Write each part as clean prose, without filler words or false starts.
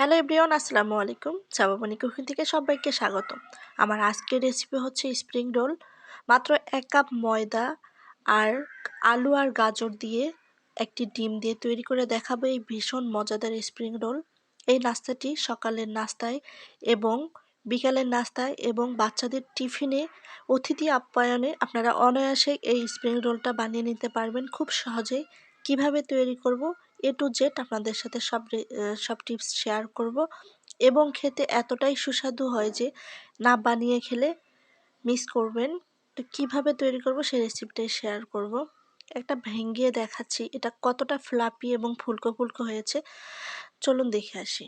Hello everyone, আসসালামু আলাইকুম। চাবাবানি cooking থেকে সবাইকে স্বাগত। আমার আজকের রেসিপি হচ্ছে স্প্রিং রোল। মাত্র 1 কাপ ময়দা আর আলু আর গাজর দিয়ে একটি ডিম দিয়ে তৈরি করে দেখাবো এই ভীষণ মজাদার স্প্রিং রোল। এই নাস্তাটি সকালের নাস্তায় এবং বিকালের নাস্তায় এবং বাচ্চাদের টিফিনে অতিথি আপ্যায়নে আপনারা অনায়াসে এই স্প্রিং রোলটা বানিয়ে নিতে পারবেন খুব সহজেই। কিভাবে তৈরি করব এ টু জেড আপনাদের সাথে সব টিপস শেয়ার করব এবং খেতে এতটাই সুস্বাদু হয় যে না বানিয়ে খেলে মিস করবেন। তো কীভাবে তৈরি করব সেই রেসিপিটাই শেয়ার করব। একটা ভেঙে দেখাচ্ছি এটা কতটা ফ্লাপি এবং ফুলকো ফুলকো হয়েছে। চলুন দেখে আসি।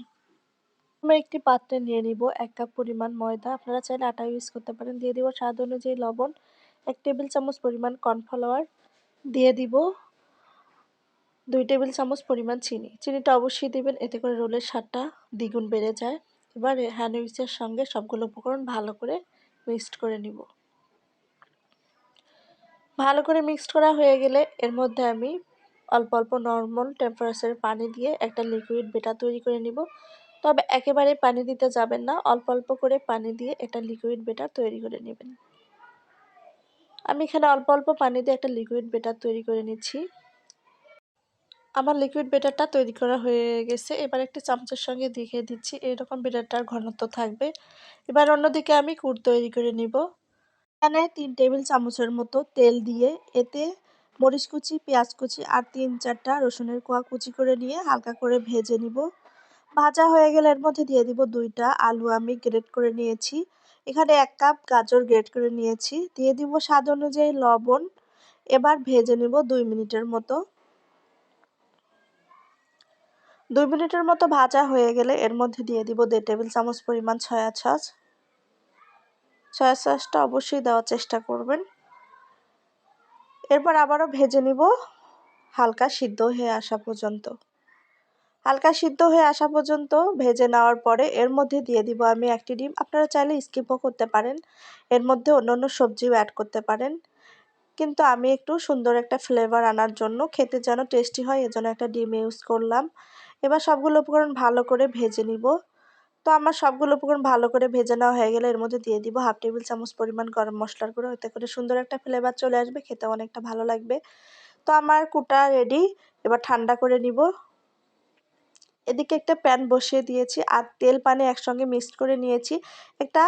আমরা একটি পাত্রে নিয়ে নিব 1 কাপ পরিমাণ ময়দা, আপনারা চাইলে আটা ইউজ করতে পারেন। দিয়ে দিব স্বাদ অনুযায়ী লবণ, 1 টেবিল চামচ পরিমাণ কর্নফ্লাওয়ার, দিয়ে দিব 2 টেবিল চামচ পরিমাণ চিনি। চিনিটা অবশ্যই দিবেন, এতে করে রোলের স্বাদটা দ্বিগুণ বেড়ে যায়। এবার হ্যান্ড উইচের সঙ্গে সবগুলো উপকরণ ভালো করে মিক্সড করে নিব। ভালো করে মিক্সড করা হয়ে গেলে এর মধ্যে আমি অল্প অল্প নর্মাল টেম্পারেচারে পানি দিয়ে একটা লিকুইড বেটার তৈরি করে নিব। তবে একেবারে পানি দিতে যাবেন না, অল্প অল্প করে পানি দিয়ে একটা লিকুইড বেটার তৈরি করে নেবেন। আমি এখানে অল্প অল্প পানি দিয়ে একটা লিকুইড বেটার তৈরি করে নিচ্ছি। আমার লিকুইড বেটারটা তৈরি করা হয়ে গেছে। এবার একটি চামচের সঙ্গে দেখিয়ে দিচ্ছি এরকম বেটারটার ঘনত্ব থাকবে। এবার অন্যদিকে আমি কুট তৈরি করে নিব। এখানে 3 টেবিল চামচের মতো তেল দিয়ে এতে মরিচ কুচি, পেঁয়াজ কুচি আর 3-4টা রসুনের কোয়া কুচি করে নিয়ে হালকা করে ভেজে নিব। ভাজা হয়ে গেলে এর মধ্যে দিয়ে দিব 2টা আলু আমি গ্রেট করে নিয়েছি। এখানে 1 কাপ গাজর গ্রেট করে নিয়েছি। দিয়ে দিব স্বাদ অনুযায়ী লবণ। এবার ভেজে নিব 2 মিনিটের মতো। 2 মিনিটের মতো ভাজা হয়ে গেলে এর মধ্যে দিয়ে দিব 1.5 টেবিল চামচ পরিমাণ সয়া সস। সয়া সসটা অবশ্যই দেওয়ার চেষ্টা করবেন। এরপর আবারও ভেজে নিব হালকা সিদ্ধ হয়ে আসা পর্যন্ত। হালকা সিদ্ধ হয়ে আসা পর্যন্ত ভেজে নেওয়ার পরে এর মধ্যে দিয়ে দিব আমি একটি ডিম। আপনারা চাইলে স্কিপও করতে পারেন, এর মধ্যে অন্যান্য সবজিও অ্যাড করতে পারেন, কিন্তু আমি একটু সুন্দর একটা ফ্লেভার আনার জন্য, খেতে যেন টেস্টি হয় এজন্য একটা ডিম ইউজ করলাম। এবার সবগুলো উপকরণ ভালো করে ভেজে নিব। তো আমার সবগুলো উপকরণ ভালো করে ভেজে নেওয়া হয়ে গেলে এর মধ্যে দিয়ে দিব 1/2 টেবিল চামচ পরিমাণ গরম মশলার গুঁড়ো। এতে করে সুন্দর একটা ফ্লেভার চলে আসবে, খেতে অনেকটা ভালো লাগবে। তো আমার কুটা রেডি, এবার ঠান্ডা করে নিব। এদিকে একটা প্যান বসিয়ে দিয়েছি আর তেল পানি একসঙ্গে মিক্সড করে নিয়েছি। একটা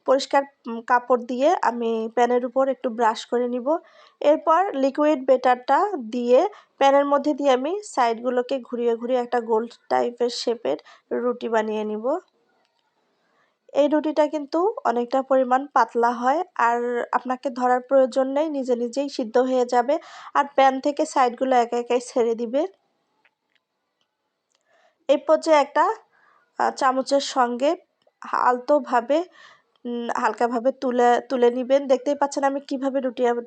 পরিষ্কার কাপড় দিয়ে আমি প্যানের উপর একটু ব্রাশ করে নিব। এরপর লিকুইড বেটারটা দিয়ে প্যানের মধ্যে দিয়ে আমি সাইডগুলোকে ঘুরিয়ে ঘুরিয়ে একটা গোল টাইপের শেপের রুটি বানিয়ে নিব। এই রুটিটা কিন্তু অনেকটা পরিমাণ পাতলা হয় আর আপনাকে ধরার প্রয়োজন নেই, নিজে নিজেই সিদ্ধ হয়ে যাবে আর প্যান থেকে সাইডগুলো একা একাই ছেড়ে দিবে। এই পর্যায়ে একটা চামচের সঙ্গে আলতোভাবে হালকাভাবে তুলে নিবেন। দেখতেই পাচ্ছেন আমি কিভাবে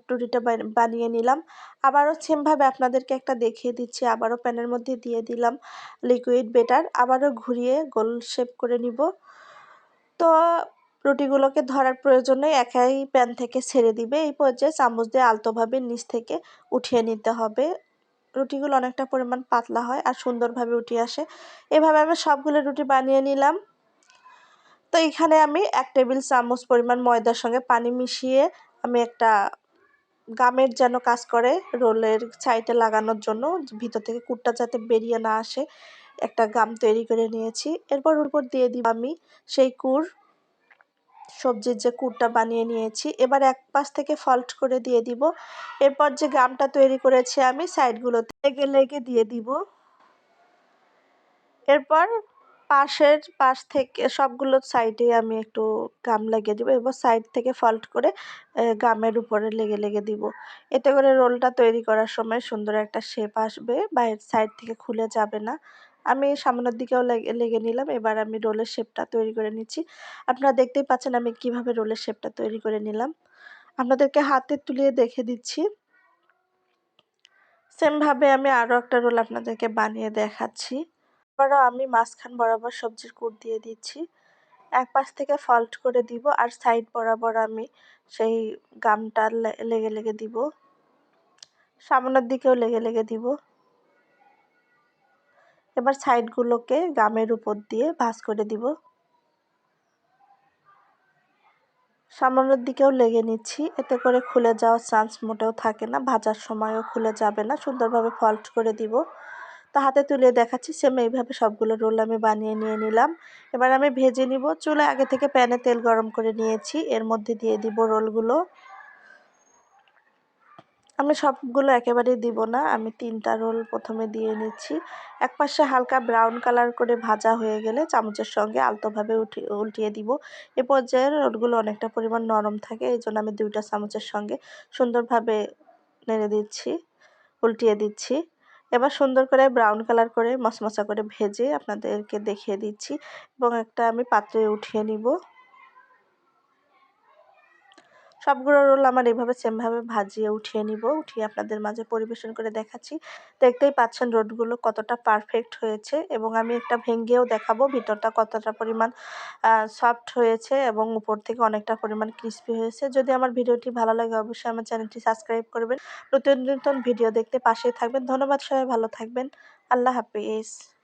রুটিটা বানিয়ে নিলাম। আবারও সেমভাবে আপনাদেরকে একটা দেখিয়ে দিচ্ছি। আবারও প্যানের মধ্যে দিয়ে দিলাম লিকুইড বেটার, আবারও ঘুরিয়ে গোল শেপ করে নিব। তো রুটিগুলোকে ধরার প্রয়োজন নেই, একাই প্যান থেকে ছেড়ে দিবে। এই পর্যায়ে চামচ দিয়ে আলতোভাবে নিচ থেকে উঠিয়ে নিতে হবে। রুটিগুলো অনেকটা পরিমাণ পাতলা হয় আর সুন্দরভাবে উঠে আসে। এভাবে আমি সবগুলো রুটি বানিয়ে নিলাম। তো এখানে আমি 1 টেবিল চামচ পরিমাণ ময়দার সঙ্গে পানি মিশিয়ে আমি একটা গামের যেন কাজ করে রোলের সাইডে লাগানোর জন্য, ভিতর থেকে কুটটা যাতে বেরিয়ে না আসে, একটা গাম তৈরি করে নিয়েছি। এরপর উপর দিয়ে দিব আমি সেই সবজির যে কুটটা বানিয়ে নিয়েছি। এবার এক পাশ থেকে ফল্ট করে দিয়ে দিব। এরপর যে গামটা তৈরি করেছি আমি সাইডগুলোতে লেগে লেগে দিয়ে দিব। এরপর পাশ থেকে সবগুলো সাইডে আমি একটু গাম লাগিয়ে দিব। এবার সাইড থেকে ফল্ট করে গামের উপরে লেগে লেগে দিব। এতে করে রোলটা তৈরি করার সময় সুন্দর একটা শেপ আসবে, বাইরের সাইড থেকে খুলে যাবে না। আমি সামনের দিকেও লেগে নিলাম। এবার আমি রোলের শেপটা তৈরি করে নিচ্ছি। আপনারা দেখতেই পাচ্ছেন আমি কিভাবে রোলের শেপটা তৈরি করে নিলাম। আপনাদেরকে হাতে তুলিয়ে দেখে দিচ্ছি। সেমভাবে আমি আরও একটা রোল আপনাদেরকে বানিয়ে দেখাচ্ছি। এবারও আমি মাঝখান বরাবর সবজির কুট দিয়ে দিচ্ছি। এক পাশ থেকে ফল্ট করে দিব আর সাইড বরাবর আমি সেই গামটা লেগে লেগে দিব, সামনের দিকেও লেগে লেগে দিব। এবার সাইডগুলোকে গামের উপর দিয়ে ভাঁজ করে দিব। সামনের দিকেও লেগে নিচ্ছি, এতে করে খুলে যাওয়ার চান্স মোটেও থাকে না, ভাজার সময়ও খুলে যাবে না, সুন্দরভাবে ফল্ট করে দিব। তো হাতে তুলে দেখাচ্ছি, সেম এইভাবে সবগুলো রোল আমি বানিয়ে নিয়ে নিলাম। এবার আমি ভেজে নিব। চুলায় আগে থেকে প্যানে তেল গরম করে নিয়েছি, এর মধ্যে দিয়ে দিব রোলগুলো। আমি সবগুলো একেবারেই দিব না, আমি 3টা রোল প্রথমে দিয়ে নিচ্ছি। এক পাশে হালকা ব্রাউন কালার করে ভাজা হয়ে গেলে চামচের সঙ্গে আলতোভাবে উল্টিয়ে দিব। এ পর্যায়ে রোলগুলো অনেকটা পরিমাণ নরম থাকে, এই জন্য আমি 2টা চামচের সঙ্গে সুন্দরভাবে নেড়ে দিচ্ছি, উল্টিয়ে দিচ্ছি। এবার সুন্দর করে ব্রাউন কালার করে মচমচা করে ভেজে আপনাদেরকে দেখিয়ে দিচ্ছি এবং একটা আমি পাত্রে উঠিয়ে নিব। সবগুলো রোল আমার এভাবে সেমভাবে ভাজিয়ে উঠিয়ে নিব, উঠিয়ে আপনাদের মাঝে পরিবেশন করে দেখাচ্ছি। দেখতেই পাচ্ছেন রোলগুলো কতটা পারফেক্ট হয়েছে এবং আমি একটা ভেঙেও দেখাবো ভিতরটা কতটা পরিমাণ সফট হয়েছে এবং উপর থেকে অনেকটা পরিমাণ ক্রিস্পি হয়েছে। যদি আমার ভিডিওটি ভালো লাগে অবশ্যই আমার চ্যানেলটি সাবস্ক্রাইব করবেন, নতুন নতুন ভিডিও দেখতে পাশেই থাকবেন। ধন্যবাদ, সবাই ভালো থাকবেন। আল্লাহ হাফিজ।